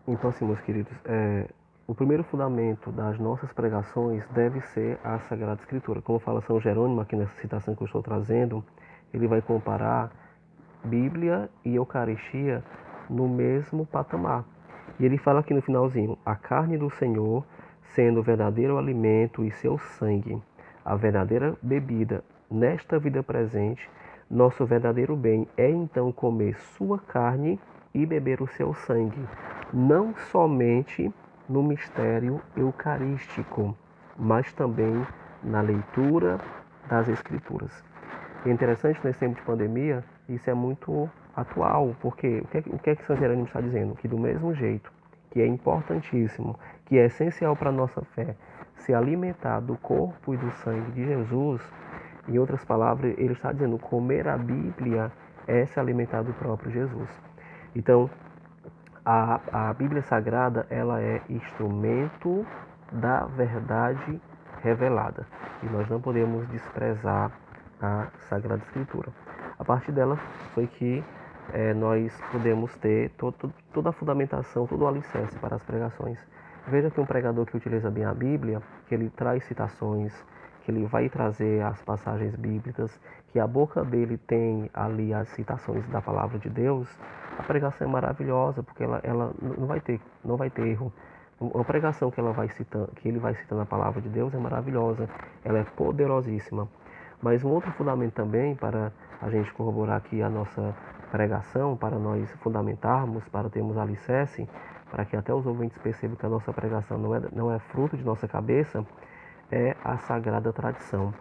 Então, assim, meus queridos, o primeiro fundamento das nossas pregações deve ser a Sagrada Escritura. Como fala São Jerônimo aqui nessa citação que eu estou trazendo, ele vai comparar Bíblia e Eucaristia no mesmo patamar. E ele fala aqui no finalzinho: a carne do Senhor sendo o verdadeiro alimento e seu sangue, a verdadeira bebida nesta vida presente, nosso verdadeiro bem é então comer sua carne e beber o seu sangue, não somente no mistério eucarístico, mas também na leitura das Escrituras. É interessante nesse tempo de pandemia, isso é muito atual, porque o que é que São Jerônimo está dizendo? Que do mesmo jeito que é importantíssimo, que é essencial para a nossa fé, se alimentar do corpo e do sangue de Jesus, em outras palavras, ele está dizendo comer a Bíblia é se alimentar do próprio Jesus. Então, a Bíblia Sagrada, ela é instrumento da verdade revelada. E nós não podemos desprezar a Sagrada Escritura. A partir dela foi que nós podemos ter toda a fundamentação, todo o alicerce para as pregações. Veja que um pregador que utiliza bem a Bíblia, que ele traz citações, que ele vai trazer as passagens bíblicas, que a boca dele tem ali as citações da palavra de Deus, a pregação é maravilhosa, porque ela não vai ter erro. A pregação que, que ele vai citando a palavra de Deus é maravilhosa, ela é poderosíssima. Mas um outro fundamento também para a gente corroborar aqui a nossa pregação, para nós fundamentarmos, para termos alicerce, para que até os ouvintes percebam que a nossa pregação não é fruto de nossa cabeça, é a sagrada tradição,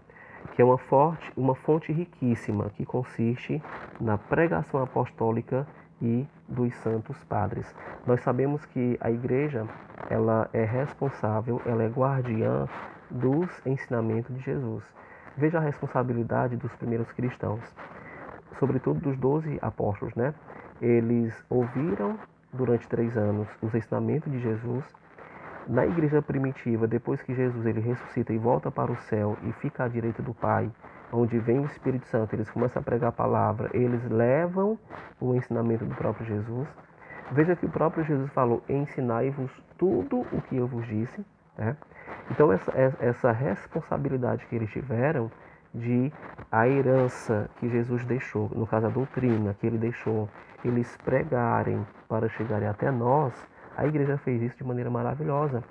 que é uma fonte riquíssima que consiste na pregação apostólica e dos santos padres. Nós sabemos que a igreja, ela é responsável, ela é guardiã dos ensinamentos de Jesus. Veja a responsabilidade dos primeiros cristãos, sobretudo dos 12 apóstolos, né? Eles ouviram durante 3 anos os ensinamentos de Jesus. Na igreja primitiva, depois que Jesus ele ressuscita e volta para o céu e fica à direita do Pai, onde vem o Espírito Santo, eles começam a pregar a palavra, eles levam o ensinamento do próprio Jesus. Veja que o próprio Jesus falou: ensinai-vos tudo o que eu vos disse. Né? Então, essa responsabilidade que eles tiveram de a herança que Jesus deixou, no caso a doutrina que ele deixou, eles pregarem para chegarem até nós, a igreja fez isso de maneira maravilhosa.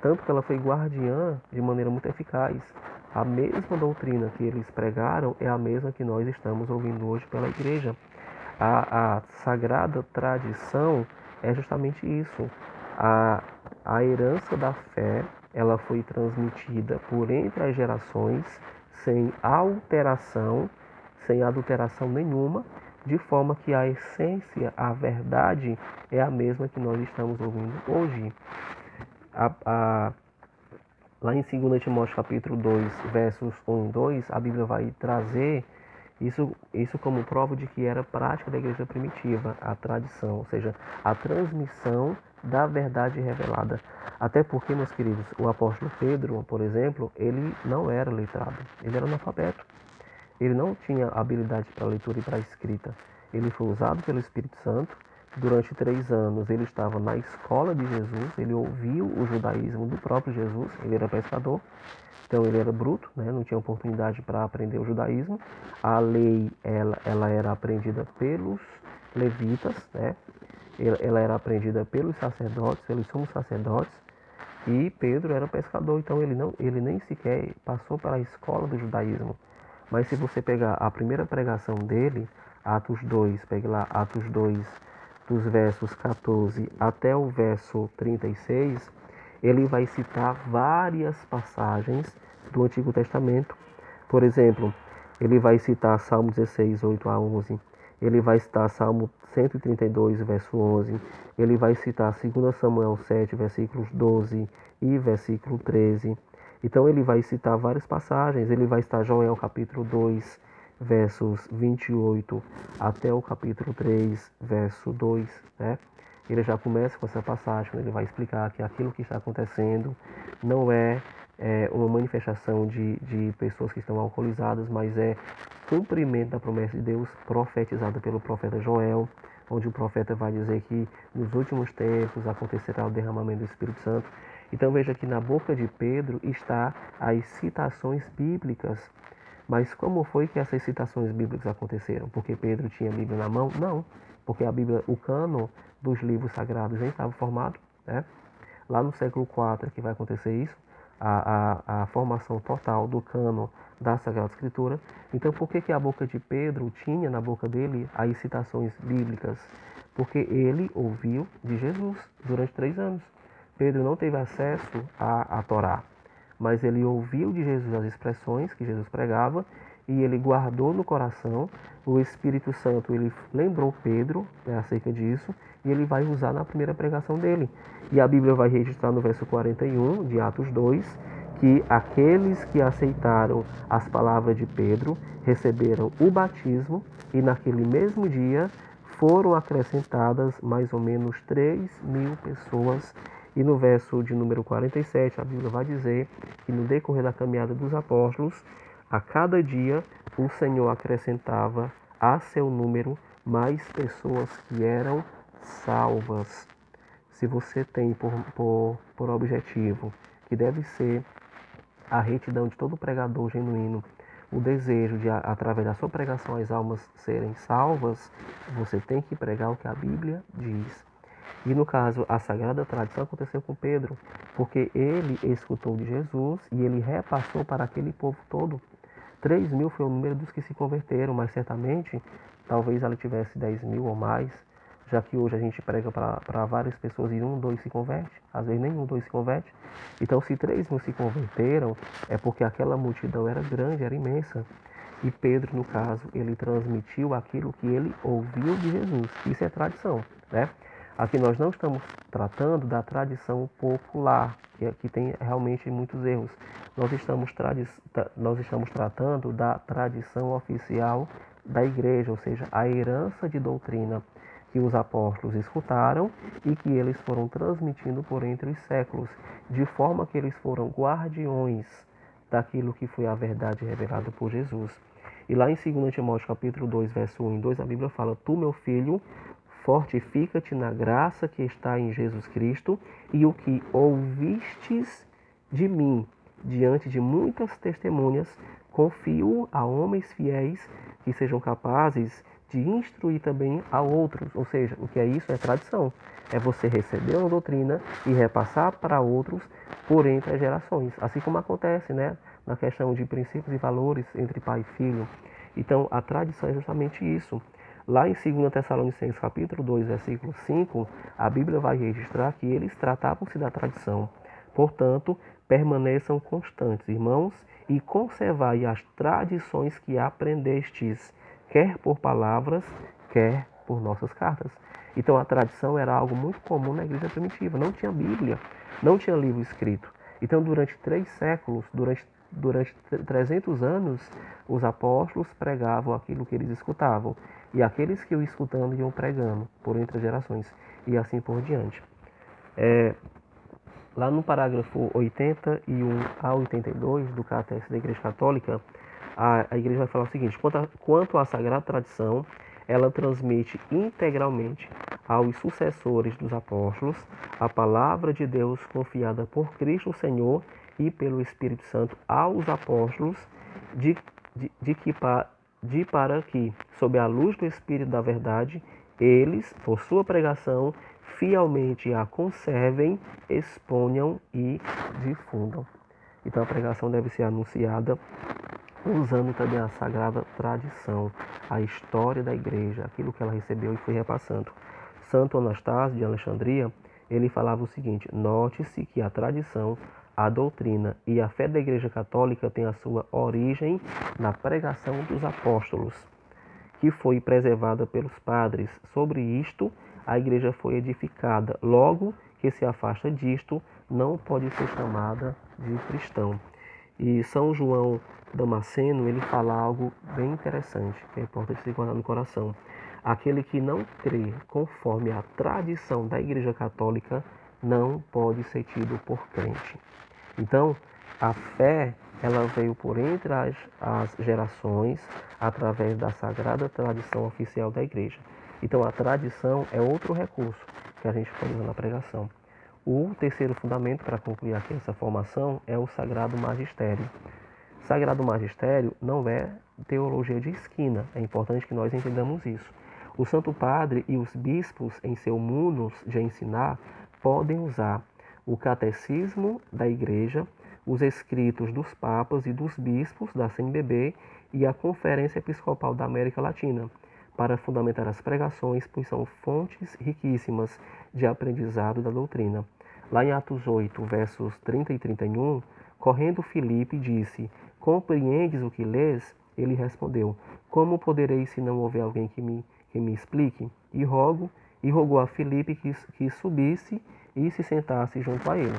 Tanto que ela foi guardiã de maneira muito eficaz. A mesma doutrina que eles pregaram é a mesma que nós estamos ouvindo hoje pela igreja. A sagrada tradição é justamente isso. A herança da fé, ela foi transmitida por entre as gerações sem alteração, sem adulteração nenhuma, de forma que a essência, a verdade é a mesma que nós estamos ouvindo hoje. A, a, Lá em 2 Timóteo capítulo 2, versos 1 e 2, a Bíblia vai trazer isso como prova de que era prática da igreja primitiva, a tradição, ou seja, a transmissão da verdade revelada. Até porque, meus queridos, o apóstolo Pedro, por exemplo, ele não era letrado, ele era analfabeto. Ele não tinha habilidade para leitura e para escrita. Ele foi usado pelo Espírito Santo. Durante 3 anos ele estava na escola de Jesus, ele ouviu o judaísmo do próprio Jesus, ele era pescador, então ele era bruto, né? Não tinha oportunidade para aprender o judaísmo. A lei ela era aprendida pelos levitas, né? Ela era aprendida pelos sacerdotes, pelos sumos sacerdotes, e Pedro era pescador, então ele nem sequer passou pela escola do judaísmo. Mas se você pegar a primeira pregação dele, Atos 2, pegue lá Atos 2, dos versos 14 até o verso 36, ele vai citar várias passagens do Antigo Testamento. Por exemplo, ele vai citar Salmo 16, 8 a 11. Ele vai citar Salmo 132, verso 11. Ele vai citar 2 Samuel 7, versículos 12 e versículo 13. Então ele vai citar várias passagens. Ele vai citar Joel capítulo 2, versos 28 até o capítulo 3, verso 2. Né? Ele já começa com essa passagem, ele vai explicar que aquilo que está acontecendo não é uma manifestação de pessoas que estão alcoolizadas, mas é cumprimento da promessa de Deus profetizada pelo profeta Joel. onde o profeta vai dizer que nos últimos tempos acontecerá o derramamento do Espírito Santo. Então veja que na boca de Pedro está as citações bíblicas. Mas como foi que essas citações bíblicas aconteceram? Porque Pedro tinha a Bíblia na mão? Não, porque a Bíblia, o cânon dos livros sagrados nem estava formado, né? Lá no século IV que vai acontecer isso, a formação total do cânon da Sagrada Escritura. Então, por que a boca de Pedro tinha na boca dele as citações bíblicas? Porque ele ouviu de Jesus durante 3 anos. Pedro não teve acesso à Torá, mas ele ouviu de Jesus as expressões que Jesus pregava e ele guardou no coração. O Espírito Santo ele lembrou Pedro, né, acerca disso, e ele vai usar na primeira pregação dele. E a Bíblia vai registrar no verso 41 de Atos 2 que aqueles que aceitaram as palavras de Pedro receberam o batismo e naquele mesmo dia foram acrescentadas mais ou menos 3.000 pessoas. E no verso de número 47, a Bíblia vai dizer que no decorrer da caminhada dos apóstolos, a cada dia o Senhor acrescentava a seu número mais pessoas que eram salvas. Se você tem por objetivo, que deve ser a retidão de todo pregador genuíno, o desejo de, através da sua pregação, as almas serem salvas, você tem que pregar o que a Bíblia diz. E no caso, a sagrada tradição aconteceu com Pedro, porque ele escutou de Jesus e ele repassou para aquele povo todo. 3.000 foi o número dos que se converteram, mas certamente, talvez ela tivesse 10.000 ou mais, já que hoje a gente prega para várias pessoas e 1, 2 se converte, às vezes nenhum, 2 se converte. Então, se 3.000 se converteram, é porque aquela multidão era grande, era imensa. E Pedro, no caso, ele transmitiu aquilo que ele ouviu de Jesus. Isso é tradição, né? Aqui nós não estamos tratando da tradição popular, que tem realmente muitos erros. Nós estamos tratando da tradição oficial da igreja, ou seja, a herança de doutrina que os apóstolos escutaram e que eles foram transmitindo por entre os séculos, de forma que eles foram guardiões daquilo que foi a verdade revelada por Jesus. E lá em 2 Timóteo capítulo 2, verso 1 e 2, a Bíblia fala: Tu, meu filho, fortifica-te na graça que está em Jesus Cristo, e o que ouvistes de mim diante de muitas testemunhas, confio a homens fiéis que sejam capazes de instruir também a outros. Ou seja, o que é isso? É tradição. É você receber uma doutrina e repassar para outros por entre as gerações. Assim como acontece, né, na questão de princípios e valores entre pai e filho. Então, a tradição é justamente isso. Lá em 2 Tessalonicenses capítulo 2, versículo 5, a Bíblia vai registrar que eles tratavam-se da tradição. Portanto, permaneçam constantes, irmãos, e conservai as tradições que aprendestes, quer por palavras, quer por nossas cartas. Então, a tradição era algo muito comum na igreja primitiva. Não tinha Bíblia, não tinha livro escrito. Então, durante 3 séculos, durante 300 anos, os apóstolos pregavam aquilo que eles escutavam. E aqueles que o escutando iam pregando por entre as gerações. E assim por diante. Lá no parágrafo 81 a 82 do Catecismo da Igreja Católica, a Igreja vai falar o seguinte: quanto à Sagrada Tradição, ela transmite integralmente aos sucessores dos apóstolos a palavra de Deus confiada por Cristo Senhor e pelo Espírito Santo aos apóstolos, para que, sob a luz do Espírito da Verdade, eles, por sua pregação, fielmente a conservem, exponham e difundam. Então a pregação deve ser anunciada usando também a sagrada tradição, a história da igreja, aquilo que ela recebeu e foi repassando. Santo Anastácio de Alexandria, ele falava o seguinte: note-se que a tradição, a doutrina e a fé da Igreja Católica têm a sua origem na pregação dos apóstolos, que foi preservada pelos padres. Sobre isto, a igreja foi edificada. Logo que se afasta disto, não pode ser chamada de cristão. E São João Damasceno, ele fala algo bem interessante, que é importante se guardar no coração. Aquele que não crê conforme a tradição da Igreja Católica não pode ser tido por crente. Então, a fé, ela veio por entre as gerações através da sagrada tradição oficial da igreja. Então a tradição é outro recurso que a gente pode usar na pregação. O terceiro fundamento, para concluir aqui essa formação, é o Sagrado Magistério. Sagrado Magistério não é teologia de esquina, é importante que nós entendamos isso. O Santo Padre e os bispos, em seu munus de ensinar, podem usar o catecismo da Igreja, os escritos dos papas e dos bispos da CNBB e a Conferência Episcopal da América Latina para fundamentar as pregações, pois são fontes riquíssimas de aprendizado da doutrina. Lá em Atos 8, versos 30 e 31, correndo Filipe disse: compreendes o que lês? Ele respondeu: como poderei se não houver alguém que me explique? E rogou a Filipe que subisse e se sentasse junto a ele.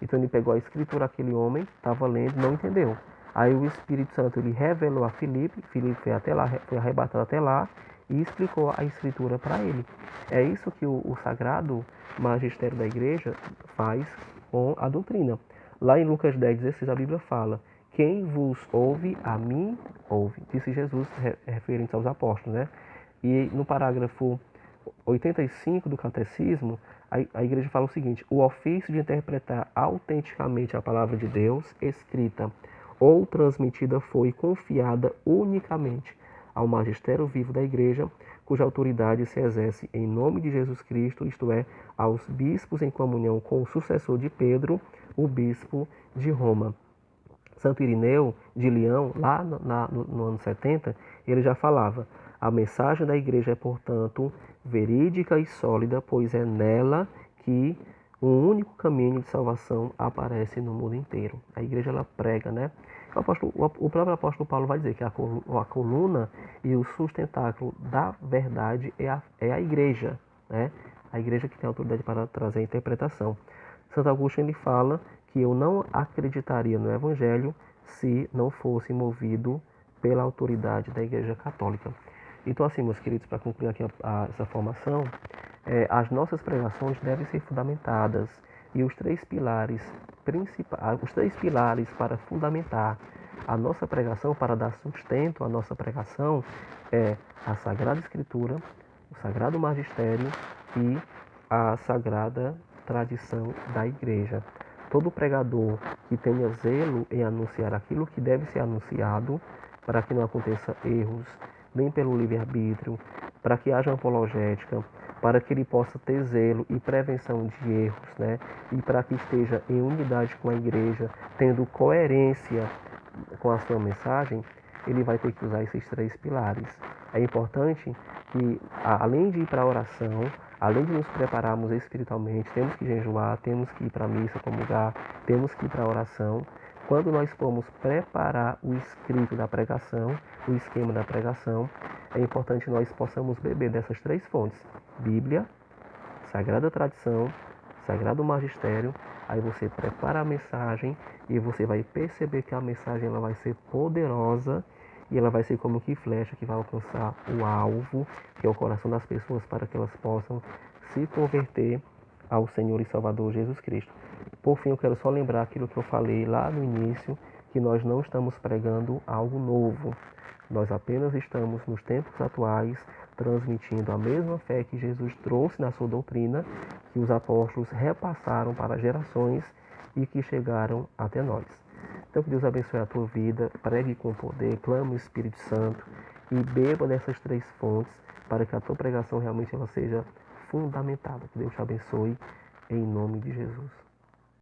Então ele pegou a escritura, aquele homem estava lendo, não entendeu. Aí o Espírito Santo ele revelou a Filipe foi até lá, foi arrebatado até lá e explicou a escritura para ele. É isso que o Sagrado Magistério da Igreja faz com a doutrina. Lá em Lucas 10:16 a Bíblia fala: quem vos ouve, a mim ouve. Disse Jesus, referente aos apóstolos, né? E no parágrafo 85 do Catecismo, a Igreja fala o seguinte: o ofício de interpretar autenticamente a palavra de Deus, escrita ou transmitida, foi confiada unicamente ao magistério vivo da Igreja, cuja autoridade se exerce em nome de Jesus Cristo, isto é, aos bispos em comunhão com o sucessor de Pedro, o bispo de Roma. Santo Irineu de Leão, lá no ano 70, ele já falava: a mensagem da Igreja é, portanto, verídica e sólida, pois é nela que um único caminho de salvação aparece no mundo inteiro. A Igreja ela prega, né? O próprio apóstolo Paulo vai dizer que a coluna e o sustentáculo da verdade é a Igreja, né? A Igreja que tem autoridade para trazer a interpretação. Santo Agostinho ele fala que eu não acreditaria no Evangelho se não fosse movido pela autoridade da Igreja Católica. Então, assim, meus queridos, para concluir aqui essa formação, as nossas pregações devem ser fundamentadas e os três pilares para fundamentar a nossa pregação, para dar sustento à nossa pregação, é a Sagrada Escritura, o Sagrado Magistério e a Sagrada Tradição da Igreja. Todo pregador que tenha zelo em anunciar aquilo que deve ser anunciado, para que não aconteça erros, nem pelo livre-arbítrio, para que haja apologética, para que ele possa ter zelo e prevenção de erros, né? E para que esteja em unidade com a igreja, tendo coerência com a sua mensagem, ele vai ter que usar esses três pilares. É importante que, além de ir para a oração, além de nos prepararmos espiritualmente, temos que jejuar, temos que ir para a missa, comungar, temos que ir para a oração. Quando nós formos preparar o escrito da pregação, o esquema da pregação, é importante que nós possamos beber dessas três fontes: Bíblia, Sagrada Tradição, Sagrado Magistério. Aí você prepara a mensagem e você vai perceber que a mensagem ela vai ser poderosa e ela vai ser como que flecha que vai alcançar o alvo, que é o coração das pessoas, para que elas possam se converter ao Senhor e Salvador Jesus Cristo. Por fim, eu quero só lembrar aquilo que eu falei lá no início, que nós não estamos pregando algo novo. Nós apenas estamos, nos tempos atuais, transmitindo a mesma fé que Jesus trouxe na sua doutrina, que os apóstolos repassaram para gerações e que chegaram até nós. Então, que Deus abençoe a tua vida, pregue com poder, clame o Espírito Santo e beba dessas três fontes para que a tua pregação realmente ela seja fundamentada. Que Deus te abençoe em nome de Jesus.